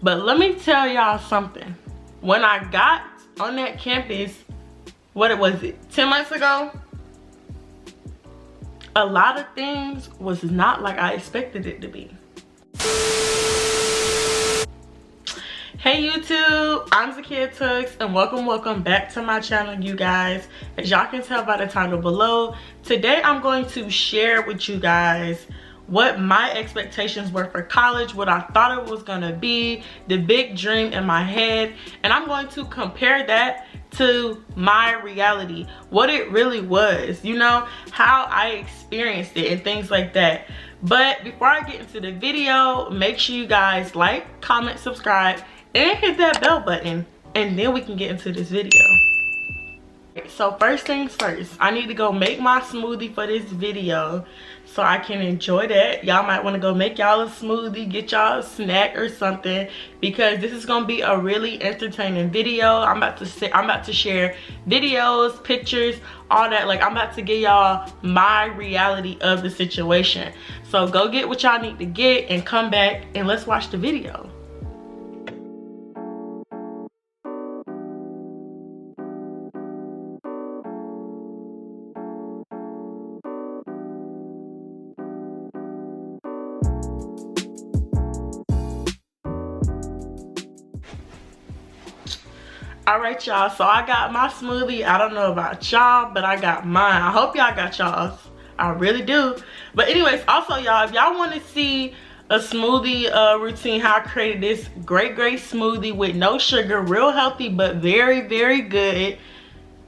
But let me tell y'all something. When I got on that campus, what was it, 10 months ago? A lot of things was not like I expected it to be. Hey YouTube, I'm Zakia Tux and welcome back to my channel, you guys. As y'all can tell by the title below, today I'm going to share with you guys what my expectations were for college, what I thought it was gonna be, the big dream in my head, and I'm going to compare that to my reality, what it really was, you know, how I experienced it and things like that. But before I get into the video, make sure you guys like, comment, subscribe, and hit that bell button, and then we can get into this video. So first things first, I need to go make my smoothie for this video so I can enjoy that. Y'all might want to go make y'all a smoothie, get y'all a snack or something, because this is gonna be a really entertaining video. I'm about to share videos, pictures, all that. Like, I'm about to give y'all my reality of the situation. So go get what y'all need to get and come back and let's watch the video. All right, y'all, so I got my smoothie. I don't know about y'all, but I got mine. I hope y'all got y'all's. I really do. But anyways, also y'all, if y'all want to see a smoothie routine, how I created this great smoothie with no sugar, real healthy but very good,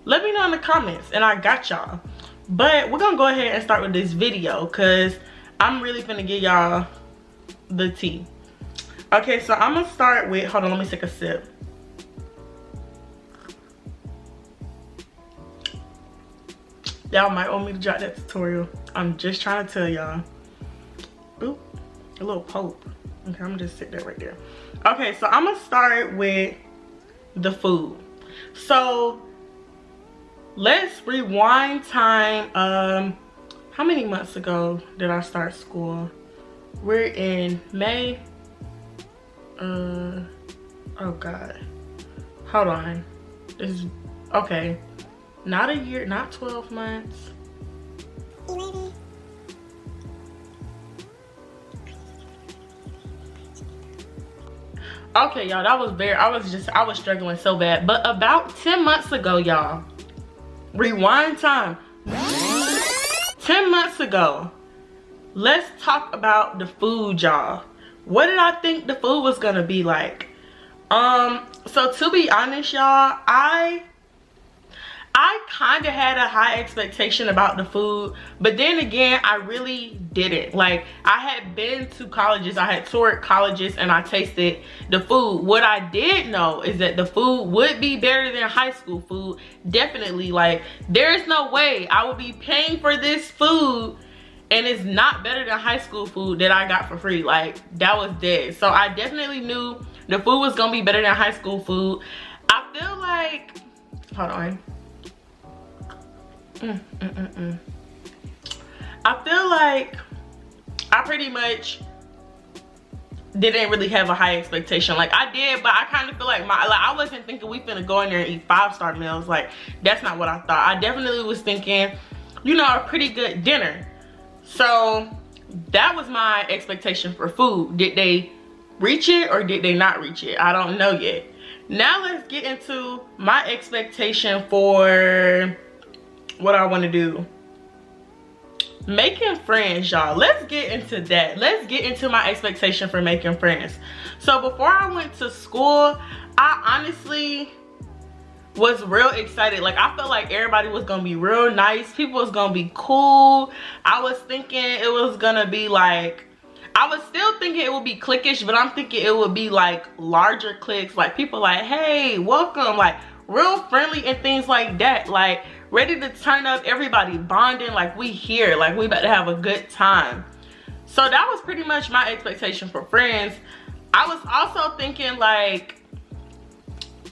let me know in the comments and I got y'all. But we're gonna go ahead and start with this video because I'm really finna give y'all the tea. Okay, so I'm gonna start with, hold on, let me take a sip. Y'all might want me to drop that tutorial. I'm just trying to tell y'all. Boop, a little poke. Okay, I'm gonna just sit that right there. Okay, so I'm gonna start with the food. So let's rewind time. How many months ago did I start school? We're in May. Oh God, hold on. This is okay. Not a year, not 12 months. 11. Okay, y'all, that was I was struggling so bad. But about 10 months ago, y'all, rewind time. 10 months ago, let's talk about the food, y'all. What did I think the food was gonna be like? So to be honest, y'all, I kind of had a high expectation about the food, but then again, I really didn't. Like, I had been to colleges, I had toured colleges, and I tasted the food. What I did know is that the food would be better than high school food, definitely. Like, there's no way I would be paying for this food and it's not better than high school food that I got for free. Like, that was dead. So I definitely knew the food was gonna be better than high school food. I feel like, hold on. I feel like I pretty much didn't really have a high expectation. Like, I did, but I kind of feel like I wasn't thinking we finna go in there and eat 5-star meals. Like, that's not what I thought. I definitely was thinking, you know, a pretty good dinner. So that was my expectation for food. Did they reach it or did they not reach it? I don't know yet. Now let's get into my expectation for what I want to do. Making friends, y'all. Let's get into that. Let's get into my expectation for making friends. So before I went to school, I honestly was real excited. Like, I felt like everybody was gonna be real nice, people was gonna be cool. I was thinking it was gonna be like, I was still thinking it would be cliquish, but I'm thinking it would be like larger cliques, like people like, hey, welcome, like real friendly and things like that. Like, ready to turn up, everybody bonding, like we here, like we about to have a good time. So that was pretty much my expectation for friends. I was also thinking like,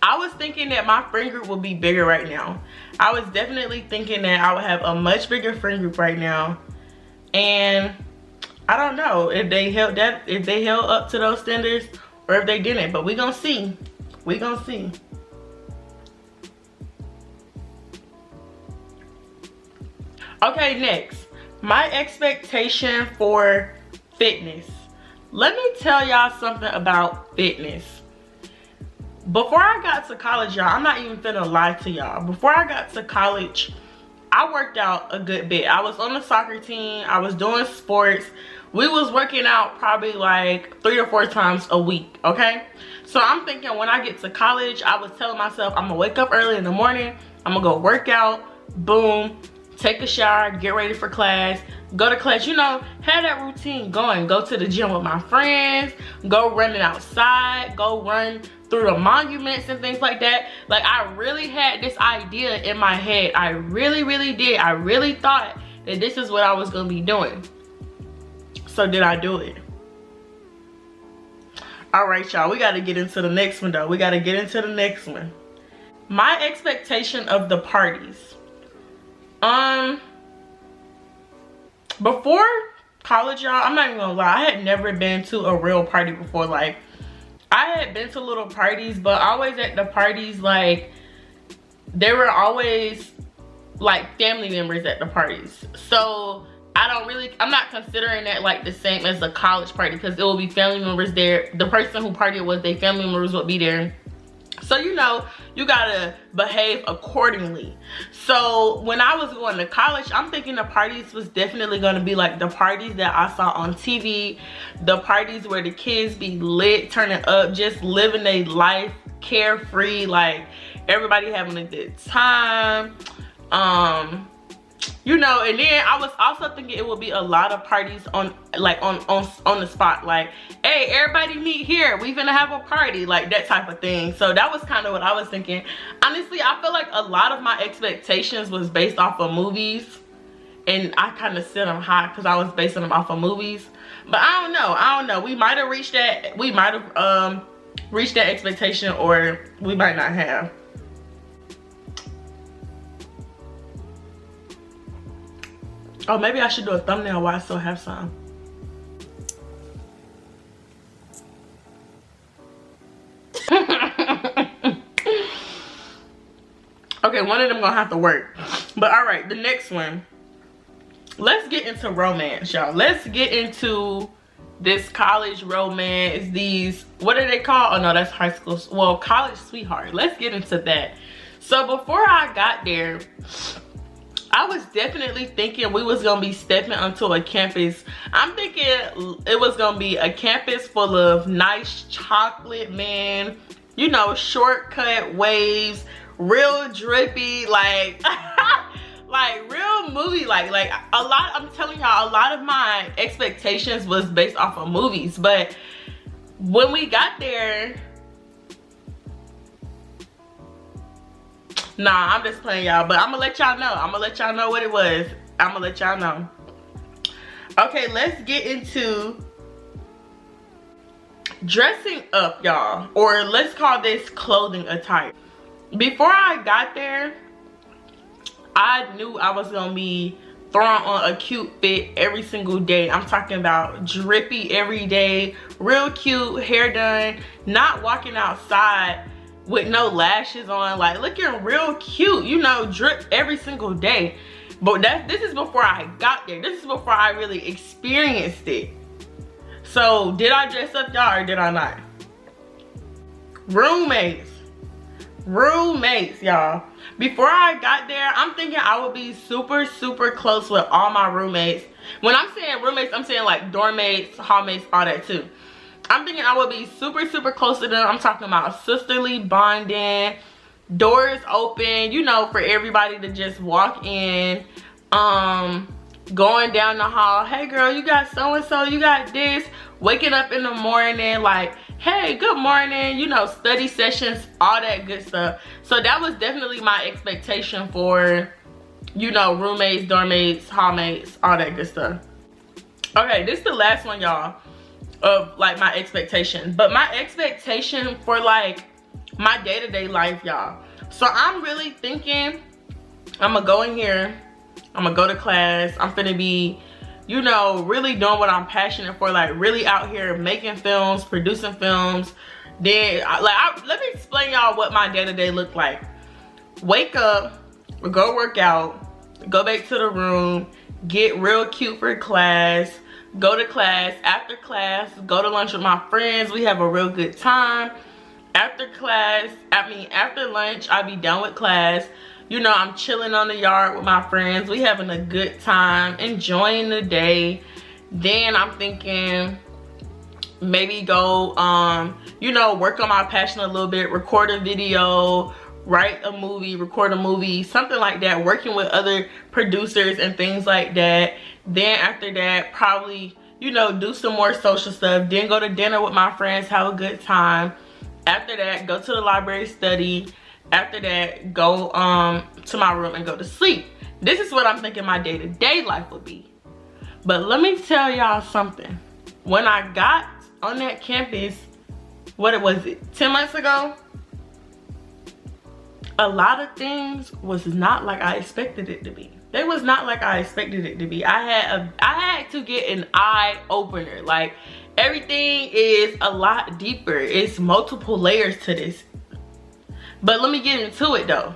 I was thinking that my friend group would be bigger right now. I was definitely thinking that I would have a much bigger friend group right now. And I don't know if they held up to those standards or if they didn't, but we gonna see. We gonna see. Okay, next, my expectation for fitness. Let me tell y'all something about fitness. Before I got to college, y'all, I'm not even finna lie to y'all. Before I got to college, I worked out a good bit. I was on the soccer team. I was doing sports. We was working out probably like 3 or 4 times a week, okay? So I'm thinking when I get to college, I was telling myself I'm gonna wake up early in the morning. I'm gonna go work out, boom, take a shower, get ready for class, go to class, you know, have that routine going. Go to the gym with my friends, go running outside, go run through the monuments and things like that. Like, I really had this idea in my head. I really did. I really thought that this is what I was gonna be doing. So did I do it? All right, y'all, we gotta get into the next one though. We gotta get into the next one. My expectation of the parties. Before college, y'all, I'm not even gonna lie, I had never been to a real party before. Like, I had been to little parties, but always at the parties, like, there were always like family members at the parties. So I'm not considering that like the same as a college party, because it will be family members there. The person who partied with their family members would be there. So, you know, you gotta behave accordingly. So when I was going to college, I'm thinking the parties was definitely gonna be like the parties that I saw on TV, the parties where the kids be lit, turning up, just living their life carefree, like everybody having a good time. You know, and then I was also thinking it would be a lot of parties on the spot, like, hey, everybody meet here, we finna have a party, like that type of thing. So that was kind of what I was thinking. Honestly, I feel like a lot of my expectations was based off of movies, and I kind of set them high because I was basing them off of movies. But I don't know, we might have reached that, reached that expectation, or we might not have. Oh, maybe I should do a thumbnail while I still have some. Okay, one of them gonna have to work. But all right, the next one. Let's get into romance, y'all. Let's get into this college romance. These, what are they called? Oh no, that's high school. Well, college sweetheart. Let's get into that. So before I got there, I was definitely thinking we was gonna be stepping onto a campus. I'm thinking it was gonna be a campus full of nice chocolate men, you know, shortcut waves, real drippy, like like real movie, like a lot. I'm telling y'all, a lot of my expectations was based off of movies. But when we got there, nah, I'm just playing, y'all, but I'm gonna let y'all know. I'm gonna let y'all know what it was. I'm gonna let y'all know. Okay, let's get into dressing up, y'all, or let's call this clothing attire. Before I got there, I knew I was gonna be throwing on a cute fit every single day. I'm talking about drippy every day, real cute, hair done, not walking outside with no lashes on, like looking real cute, you know, drip every single day. But this is before I got there. This is before I really experienced it. So did I dress up, y'all, or did I not? Roommates, y'all. Before I got there, I'm thinking I would be super close with all my roommates. When I'm saying roommates, I'm saying like dorm mates, hall mates, all that too. I'm thinking I would be super close to them. I'm talking about sisterly bonding, doors open, you know, for everybody to just walk in, going down the hall, hey girl, you got so-and-so, you got this, waking up in the morning like, hey, good morning, you know, study sessions, all that good stuff. So that was definitely my expectation for, you know, roommates, dorm mates, hall mates, all that good stuff. Okay, this is the last one, y'all, of like my expectation. But my expectation for like my day-to-day life, y'all. So I'm really thinking I'm gonna go in here, I'm gonna go to class, I'm finna be you know, really doing what I'm passionate for, like really out here making films, producing films. Then let me explain y'all what my day-to-day look like. Wake up, go work out, go back to the room, get real cute for class, go to class. After class, go to lunch with my friends. We have a real good time. After class, after lunch, I be done with class. You know, I'm chilling on the yard with my friends. We having a good time, enjoying the day. Then I'm thinking maybe go, you know, work on my passion a little bit, record a video, write a movie, record a movie, something like that, working with other producers and things like that. Then after that, probably, you know, do some more social stuff. Then go to dinner with my friends, have a good time. After that, go to the library, study. After that, go to my room and go to sleep. This is what I'm thinking my day-to-day life would be. But let me tell y'all something. When I got on that campus, what was it, 10 months ago? A lot of things was not like I expected it to be. They was not like I expected it to be. I had to get an eye opener. Like, everything is a lot deeper. It's multiple layers to this. But let me get into it though.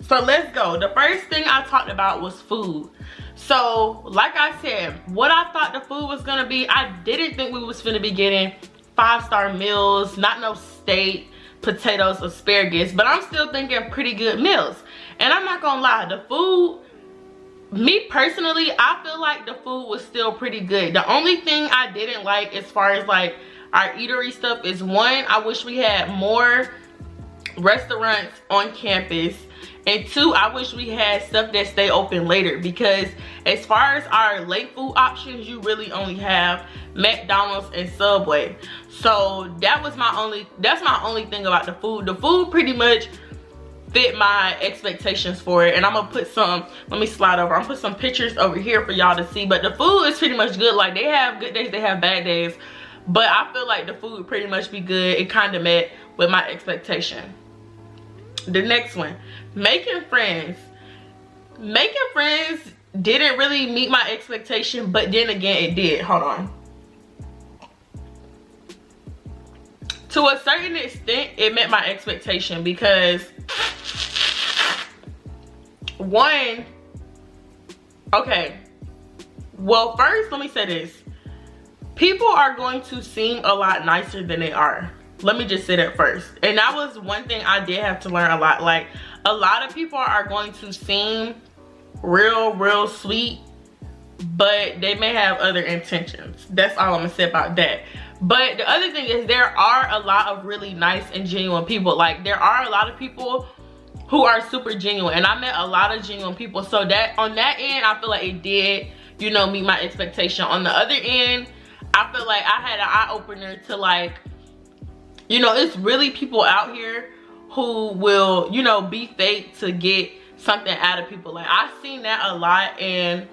So let's go. The first thing I talked about was food. So like I said, what I thought the food was gonna be, I didn't think we was gonna be getting 5-star meals, not no steak, potatoes, asparagus, but I'm still thinking pretty good meals. And I'm not gonna lie, the food, me personally, I feel like the food was still pretty good. The only thing I didn't like as far as like our eatery stuff is, one, I wish we had more restaurants on campus, and two, I wish we had stuff that stay open later, because as far as our late food options, you really only have McDonald's and Subway. So that's my only thing about the food. The food pretty much fit my expectations for it, and I'm gonna put some, let me slide over, I'm gonna put some pictures over here for y'all to see. But the food is pretty much good. Like, they have good days, they have bad days, but I feel like the food pretty much be good. It kind of met with my expectation. The next one, making friends. Making friends didn't really meet my expectation, but then again it did. Hold on. To a certain extent, it met my expectation, because one, okay, well, first let me say this. People are going to seem a lot nicer than they are. Let me just say that first. And that was one thing I did have to learn a lot. Like, a lot of people are going to seem real sweet, but they may have other intentions. That's all I'm gonna say about that. But the other thing is, there are a lot of really nice and genuine people. Like, there are a lot of people who are super genuine, and I met a lot of genuine people. So that on that end, I feel like it did, you know, meet my expectation. On the other end, I feel like I had an eye-opener to, like, you know, it's really people out here who will, you know, be fake to get something out of people. Like, I've seen that a lot, and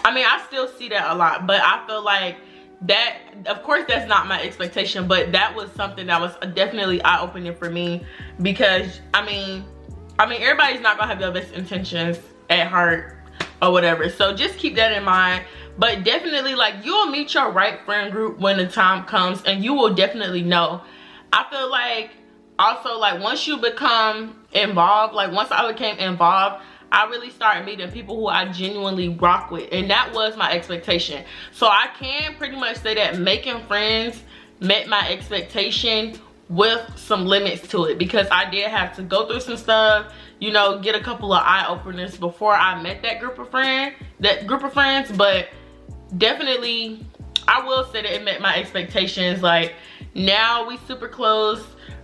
I mean, I still see that a lot, but I feel like that, of course, that's not my expectation, but that was something that was definitely eye-opening for me, because I mean, everybody's not gonna have their best intentions at heart or whatever. So just keep that in mind. But definitely, like, you'll meet your right friend group when the time comes, and you will definitely know. I feel like also, like, once you become involved, like once I became involved, I really started meeting people who I genuinely rock with, and that was my expectation. So I can pretty much say that making friends met my expectation with some limits to it, because I did have to go through some stuff, you know, get a couple of eye openers before I met that group of friends. But definitely, I will say that it met my expectations. Like, now we super close,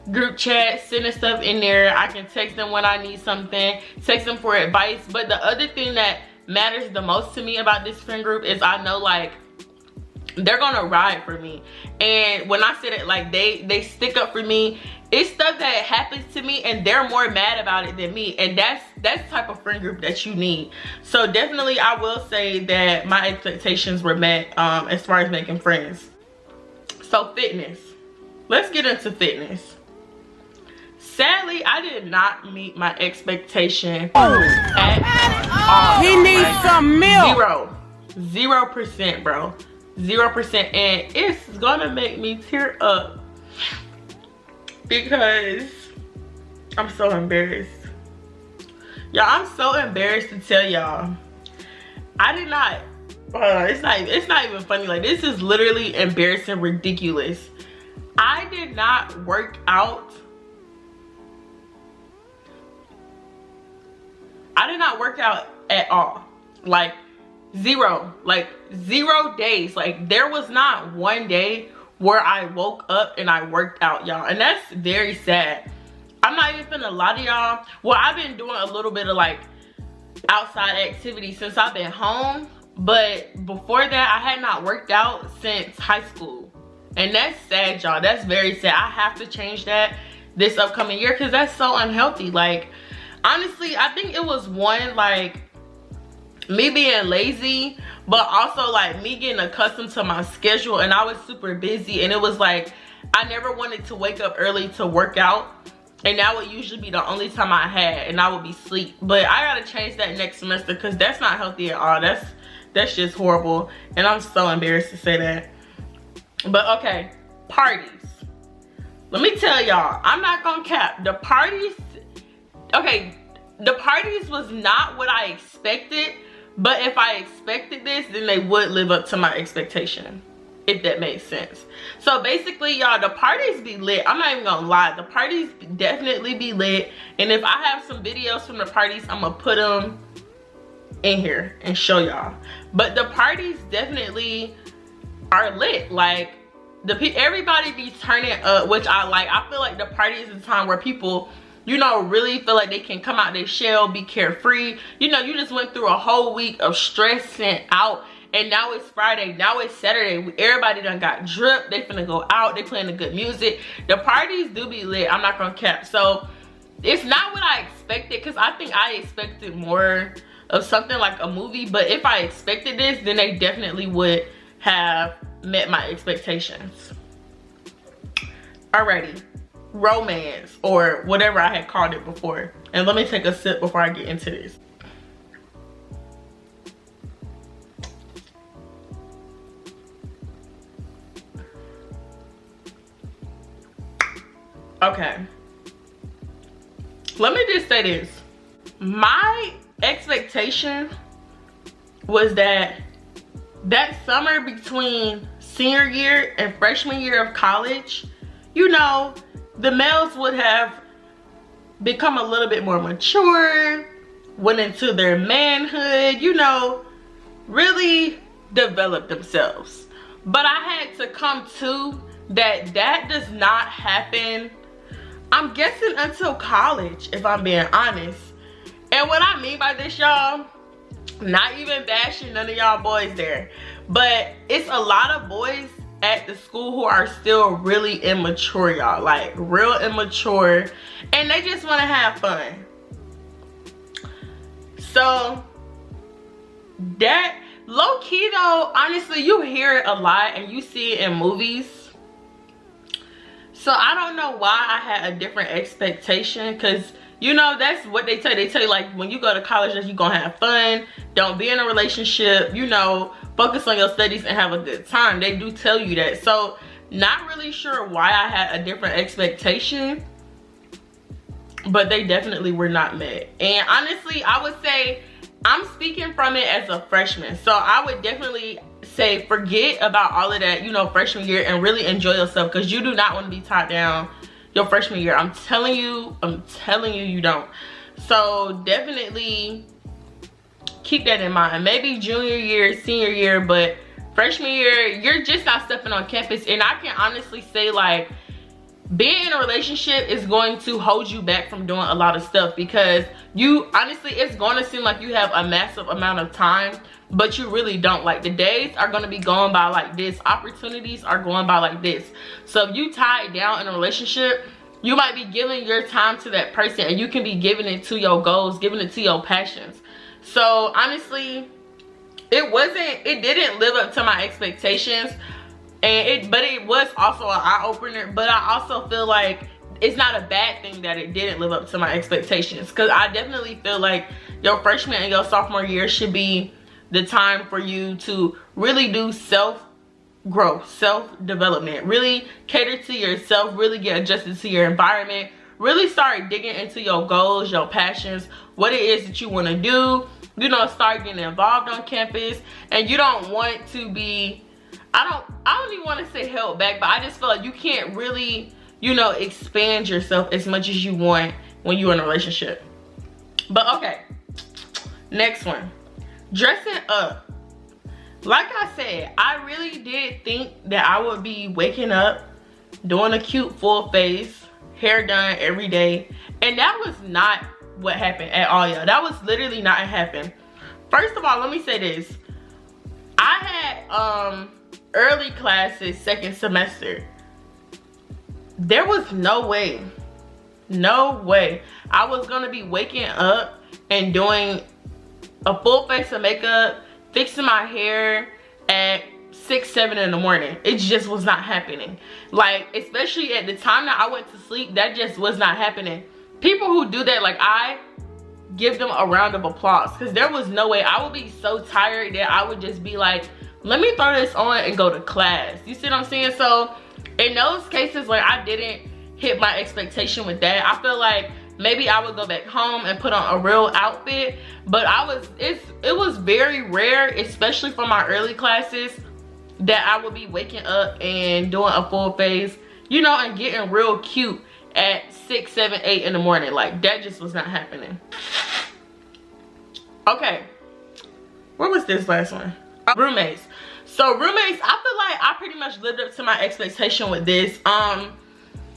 group chat, sending stuff in there. I can text them when I need something, text them for advice. But the other thing that matters the most to me about this friend group is, I know, like, they're gonna ride for me. And when I say that, like, they stick up for me, it's stuff that happens to me and they're more mad about it than me, and that's the type of friend group that you need. So definitely, I will say that my expectations were met as far as making friends. So fitness, let's get into fitness. Sadly, I did not meet my expectation at all. He needs some milk. Zero. 0%, bro. 0%. And it's gonna make me tear up because I'm so embarrassed. Y'all, I'm so embarrassed to tell y'all. I did not, it's not even funny. Like, this is literally embarrassing, ridiculous. I did not work out. I did not work out at all. Like, zero. Like, 0 days. Like, there was not one day where I woke up and I worked out, y'all. And that's very sad. I'm not even finna lie to y'all. Well, I've been doing a little bit of like outside activity since I've been home. But before that, I had not worked out since high school. And that's sad, y'all. That's very sad. I have to change that this upcoming year because that's so unhealthy. Like, honestly, I think it was one, like, me being lazy, but also like me getting accustomed to my schedule. And I was super busy, and it was like I never wanted to wake up early to work out. And that would usually be the only time I had, and I would be asleep. But I gotta change that next semester because that's not healthy at all. That's just horrible. And I'm so embarrassed to say that. But okay, parties. Let me tell y'all, I'm not gonna cap. The parties, okay, the parties was not what I expected. But if I expected this, then they would live up to my expectation, if that makes sense. So basically, y'all, the parties be lit. I'm not even gonna lie, the parties definitely be lit. And if I have some videos from the parties, I'm gonna put them in here and show y'all. But the parties definitely are lit. Like, everybody be turning up, which I like. I feel like the party is a time where people, you know, really feel like they can come out their shell, be carefree. You know, you just went through a whole week of stressing out, and now it's Friday, now it's Saturday. Everybody done got drip. They finna go out, they playing the good music. The parties do be lit, I'm not gonna cap. So it's not what I expected, because I think I expected more of something like a movie. But if I expected this, then they definitely would have met my expectations. Alrighty, romance, or whatever I had called it before. And let me take a sip before I get into this. Okay, let me just say this. My expectation was that summer between senior year and freshman year of college, you know, the males would have become a little bit more mature, went into their manhood, you know, really developed themselves. But I had to come to that does not happen, I'm guessing, until college, if I'm being honest. And what I mean by this, y'all, not even bashing none of y'all boys there, but it's a lot of boys at the school who are still really immature, y'all, like real immature, and they just want to have fun. So that, low key though, honestly, you hear it a lot and you see it in movies. So I don't know why I had a different expectation, because you know, that's what they tell you. They tell you, like, when you go to college, that you're gonna have fun, don't be in a relationship, you know, focus on your studies and have a good time. They do tell you that. So not really sure why I had a different expectation, but they definitely were not met. And honestly, I would say, I'm speaking from it as a freshman, so I would definitely say forget about all of that, you know, freshman year, and really enjoy yourself, because you do not want to be tied down your freshman year. I'm telling you, you don't. So definitely keep that in mind. Maybe junior year, senior year, but freshman year, you're just not stepping on campus. And I can honestly say, like, being in a relationship is going to hold you back from doing a lot of stuff, because you honestly, it's going to seem like you have a massive amount of time, but you really don't. Like, the days are going to be going by like this, opportunities are going by like this. So if you tie it down in a relationship, you might be giving your time to that person, and you can be giving it to your goals, giving it to your passions. So honestly, it didn't live up to my expectations. And but it was also an eye-opener. But I also feel like it's not a bad thing that it didn't live up to my expectations, because I definitely feel like your freshman and your sophomore year should be the time for you to really do self-growth, self-development, really cater to yourself, really get adjusted to your environment, really start digging into your goals, your passions, what it is that you want to do, you know, start getting involved on campus. And you don't want to be, I don't even want to say held back, but I just feel like you can't really, you know, expand yourself as much as you want when you're in a relationship. But okay, next one, dressing up. Like I said, I really did think that I would be waking up, doing a cute full face, hair done every day, and that was not what happened at all, y'all. That was literally not happened. First of all, let me say this. I had early classes second semester. There was no way I was gonna be waking up and doing a full face of makeup, fixing my hair at 6, 7 in the morning. It just was not happening. Like, especially at the time that I went to sleep, that just was not happening. People who do that, like, I give them a round of applause, because there was no way. I would be so tired that I would just be like, let me throw this on and go to class. You see what I'm saying? So in those cases, like, I didn't hit my expectation with that. I feel like maybe I would go back home and put on a real outfit, but it was very rare, especially for my early classes, that I would be waking up and doing a full face, you know, and getting real cute at 6, 7, 8 in the morning. Like, that just was not happening. Okay, what was this last one? Roommates. So roommates, I feel like I pretty much lived up to my expectation with this.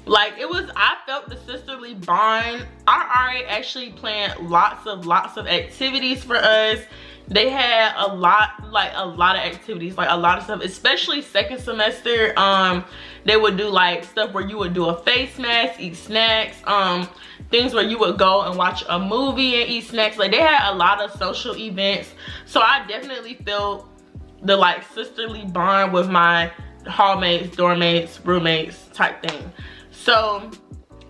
Like, I felt the sisterly bond. Our RA actually planned lots of activities for us. They had a lot of activities, like a lot of stuff, especially second semester. They would do like stuff where you would do a face mask, eat snacks, things where you would go and watch a movie and eat snacks. Like, they had a lot of social events. So I definitely felt the like sisterly bond with my hallmates, doormates, roommates type thing. So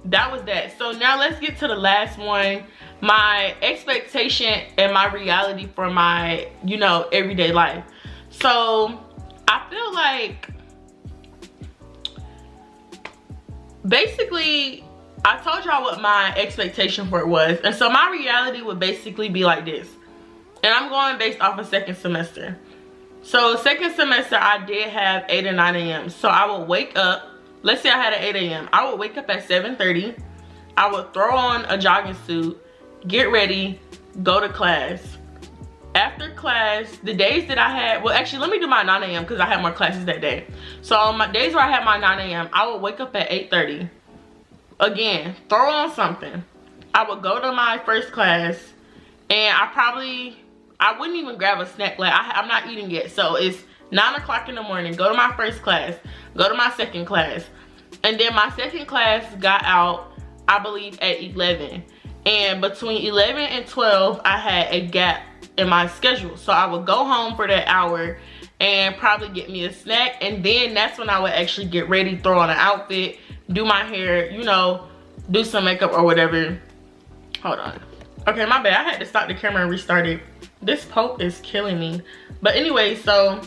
that was that. So now let's get to the last one, my expectation and my reality for my, you know, everyday life. So I feel like basically I told y'all what my expectation for it was, and so my reality would basically be like this, and I'm going based off of second semester. So second semester I did have 8 or 9 a.m. So I would wake up, let's say I had an 8 a.m. I would wake up at 7:30. I would throw on a jogging suit, get ready, go to class. After class, the days that I had, well actually let me do my 9 a.m. because I had more classes that day. So on my days where I had my 9 a.m., I would wake up at 8:30. Again, throw on something. I would go to my first class, and I wouldn't even grab a snack. Like, I'm not eating yet. So it's 9 o'clock in the morning, go to my first class, go to my second class. And then my second class got out, I believe, at 11. And between 11 and 12, I had a gap in my schedule. So I would go home for that hour and probably get me a snack. And then that's when I would actually get ready, throw on an outfit, do my hair, you know, do some makeup or whatever. Hold on. Okay, my bad. I had to stop the camera and restart it. This poke is killing me. But anyway, so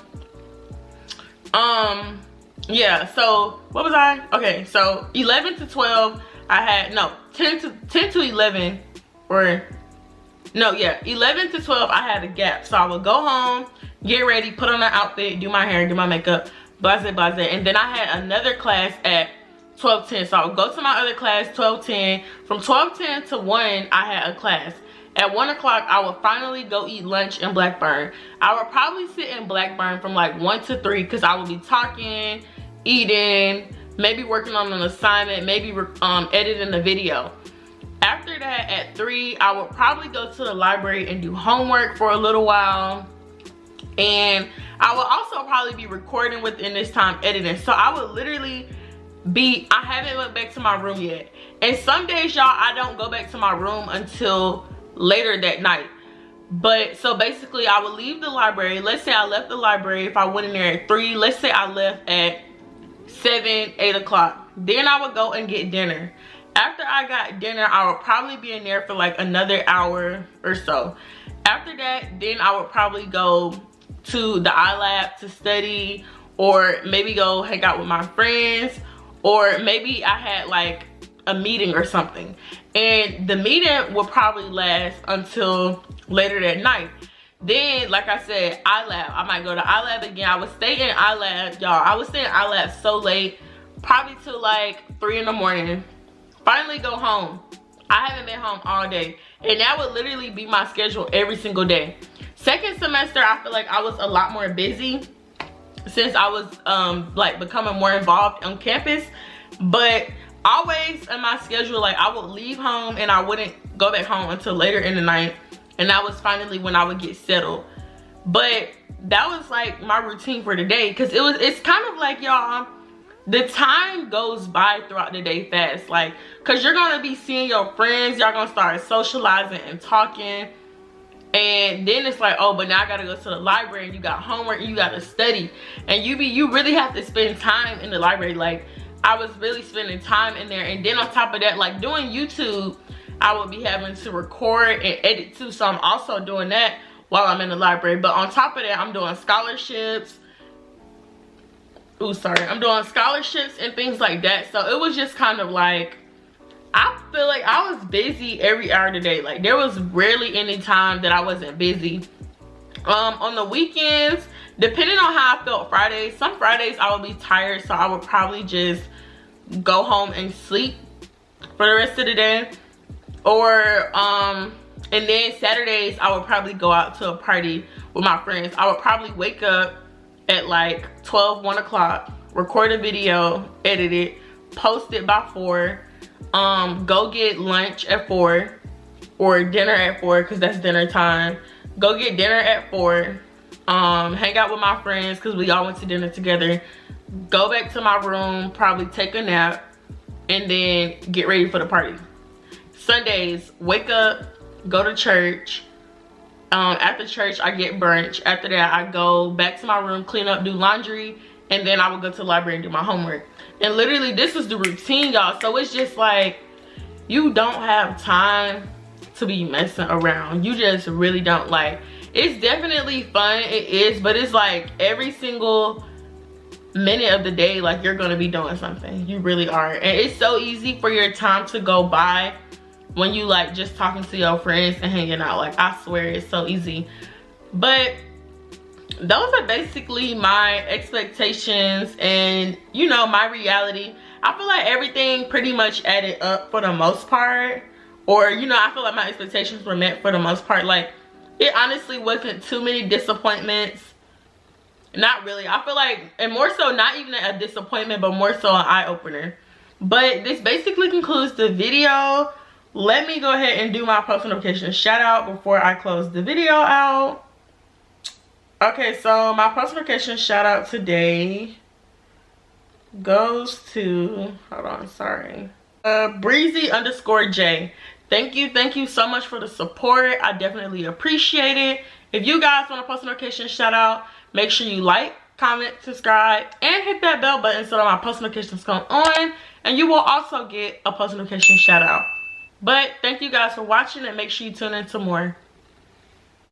yeah, so what was I? Okay, so 11 to 12 I had, no, 10 to 11, or no, yeah, 11 to 12 I had a gap. So I would go home, get ready, put on an outfit, do my hair, do my makeup, blase blase. And then I had another class at 12:10. So I would go to my other class 12:10. From 12:10 to 1 I had a class. At 1 o'clock, I would finally go eat lunch in Blackburn. I would probably sit in Blackburn from like 1 to 3 because I would be talking, eating, maybe working on an assignment, maybe editing a video. After that, at 3, I would probably go to the library and do homework for a little while. And I would also probably be recording within this time, editing. So I would literally be, I haven't went back to my room yet. And some days, y'all, I don't go back to my room until later that night. But so basically I would leave the library. Let's say I left the library, if I went in there at 3, let's say I left at 7, 8 o'clock. Then I would go and get dinner. After I got dinner, I would probably be in there for like another hour or so. After that, then I would probably go to the iLab to study, or maybe go hang out with my friends, or maybe I had like a meeting or something, and the meeting will probably last until later that night. Then, like I said, iLab, I might go to iLab again. I would stay in iLab, y'all. I would stay in iLab so late, probably till like 3 in the morning. Finally go home. I haven't been home all day, and that would literally be my schedule every single day. Second semester, I feel like I was a lot more busy since I was like becoming more involved on campus. But always in my schedule, like I would leave home and I wouldn't go back home until later in the night, and that was finally when I would get settled. But that was like my routine for the day, because it's kind of like, y'all, the time goes by throughout the day fast, like, because you're gonna be seeing your friends, y'all gonna start socializing and talking, and then it's like, oh, but now I gotta go to the library, and you got homework, and you gotta study, and you really have to spend time in the library. Like, I was really spending time in there. And then on top of that, like doing YouTube, I would be having to record and edit too, so I'm also doing that while I'm in the library. But on top of that, I'm doing scholarships. I'm doing scholarships and things like that. So it was just kind of like, I feel like I was busy every hour of the day. Like, there was rarely any time that I wasn't busy. On the weekends, depending on how I felt Fridays, some Fridays I would be tired, so I would probably just go home and sleep for the rest of the day. Or and then Saturdays I would probably go out to a party with my friends. I would probably wake up at like 1 o'clock, record a video, edit it, post it by 4, go get lunch at 4, or dinner at 4, because that's dinner time. Go get dinner at 4, hang out with my friends because we all went to dinner together, go back to my room, probably take a nap, and then get ready for the party. Sundays, wake up, go to church. After church, I get brunch. After that, I go back to my room, clean up, do laundry, and then I would go to the library and do my homework. And literally, this is the routine, y'all. So it's just like, you don't have time to be messing around. You just really don't. Like, it's definitely fun, it is, but it's like every single minute of the day, like, you're gonna be doing something. You really are. And it's so easy for your time to go by when you like just talking to your friends and hanging out. Like, I swear, it's so easy. But those are basically my expectations and, you know, my reality. I feel like everything pretty much added up for the most part. Or, you know, I feel like my expectations were met for the most part. Like, it honestly wasn't too many disappointments. Not really. I feel like, and more so, not even a disappointment, but more so an eye-opener. But this basically concludes the video. Let me go ahead and do my post notification shout out before I close the video out. Okay, so my post notification shout out today goes to, hold on, sorry, breezy_j. Thank you so much for the support. I definitely appreciate it. If you guys want a post notification shout out, make sure you like, comment, subscribe, and hit that bell button so that my post notifications come on, and you will also get a post notification shout out. But thank you guys for watching, and make sure you tune in to more.